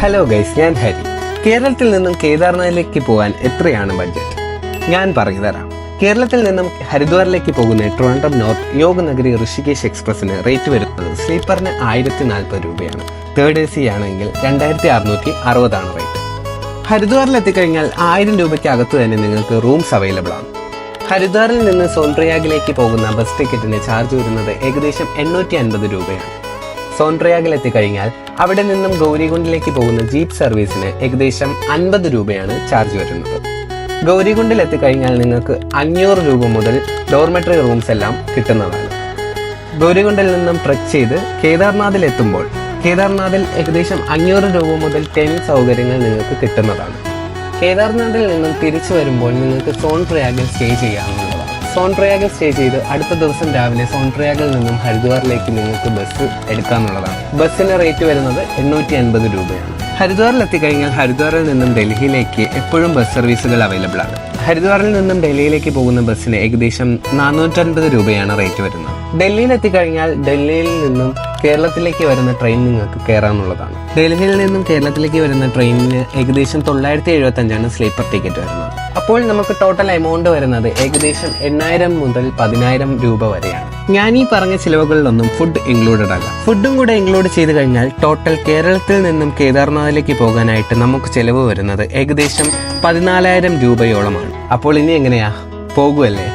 Hello guys, ഞാൻ ഹരി. കേരളത്തിൽ നിന്നും കേദാർനാഥിലേക്ക് പോകാൻ എത്രയാണ് ബഡ്ജറ്റ്? ഞാൻ പറഞ്ഞു തരാം. കേരളത്തിൽ നിന്നും ഹരിദ്വാറിലേക്ക് പോകുന്ന ട്രിവാൻഡ്രം നോർത്ത് യോഗനഗരി ഋഷികേശ് എക്സ്പ്രസിന് റേറ്റ് വരുന്നത് സ്ലീപ്പറിന് 1040 രൂപയാണ്. തേർഡ് AC ആണെങ്കിൽ 2660 ആണ് റേറ്റ്. ഹരിദ്വാറിൽ എത്തിക്കഴിഞ്ഞാൽ 1000 രൂപയ്ക്ക് അകത്ത് തന്നെ നിങ്ങൾക്ക് റൂംസ് അവൈലബിൾ ആണ്. ഹരിദ്വാറിൽ നിന്ന് സോൻപ്രയാഗിലേക്ക് പോകുന്ന ബസ് ടിക്കറ്റിന് ചാർജ് വരുന്നത് ഏകദേശം 850 രൂപയാണ്. സോൻപ്രയാഗിൽ എത്തിക്കഴിഞ്ഞാൽ അവിടെ നിന്നും ഗൗരികുണ്ടിലേക്ക് പോകുന്ന ജീപ്പ് സർവീസിന് ഏകദേശം 50 രൂപയാണ് ചാർജ് വരുന്നത്. ഗൗരികുണ്ടിൽ എത്തിക്കഴിഞ്ഞാൽ നിങ്ങൾക്ക് 500 രൂപ മുതൽ ഡോർമെട്രി റൂംസ് എല്ലാം കിട്ടുന്നതാണ്. ഗൗരികുണ്ടിൽ നിന്നും ട്രെക്ക് ചെയ്ത് കേദാർനാഥിൽ എത്തുമ്പോൾ കേദാർനാഥിൽ ഏകദേശം 500 രൂപ മുതൽ ടെന്റ് സൗകര്യങ്ങൾ നിങ്ങൾക്ക് കിട്ടുന്നതാണ്. കേദാർനാഥിൽ നിന്നും തിരിച്ചു വരുമ്പോൾ നിങ്ങൾക്ക് സോൻപ്രയാഗിൽ സ്റ്റേ ചെയ്യാവുന്നതാണ്. സോൻപ്രയാഗിൽ സ്റ്റേ ചെയ്ത് അടുത്ത ദിവസം രാവിലെ സോൻപ്രയാഗിൽ നിന്നും ഹരിദ്വാറിലേക്ക് നിങ്ങൾക്ക് ബസ് എടുക്കാനുള്ളതാണ്. ബസ്സിന് റേറ്റ് വരുന്നത് 850 രൂപയാണ്. ഹരിദ്വാറിൽ എത്തിക്കഴിഞ്ഞാൽ ഹരിദ്വാറിൽ നിന്നും ഡൽഹിയിലേക്ക് എപ്പോഴും ബസ് സർവീസുകൾ അവൈലബിൾ ആണ്. ഹരിദ്വാറിൽ നിന്നും ഡൽഹിയിലേക്ക് പോകുന്ന ബസ്സിന് ഏകദേശം 450 രൂപയാണ് റേറ്റ് വരുന്നത്. ഡൽഹിയിൽ എത്തിക്കഴിഞ്ഞാൽ ഡൽഹിയിൽ നിന്നും കേരളത്തിലേക്ക് വരുന്ന ട്രെയിൻ നിങ്ങൾക്ക് കയറാനുള്ളതാണ്. ഡൽഹിയിൽ നിന്നും കേരളത്തിലേക്ക് വരുന്ന ട്രെയിനിന് ഏകദേശം 975 സ്ലീപ്പർ ടിക്കറ്റ് വരുന്നത്. അപ്പോൾ നമുക്ക് ടോട്ടൽ എമൗണ്ട് വരുന്നത് ഏകദേശം 8000 മുതൽ 10000 രൂപ വരെയാണ്. ഞാൻ ഈ പറഞ്ഞ ചിലവുകളിലൊന്നും ഫുഡ് ഇൻക്ലൂഡഡ് അല്ല. ഫുഡും കൂടെ ഇൻക്ലൂഡ് ചെയ്ത് കഴിഞ്ഞാൽ ടോട്ടൽ കേരളത്തിൽ നിന്നും കേദാർനാഥിലേക്ക് പോകാനായിട്ട് നമുക്ക് ചിലവ് വരുന്നത് ഏകദേശം 14000 രൂപയോളമാണ്. അപ്പോൾ ഇനി എങ്ങനെയാ, പോകുമല്ലേ?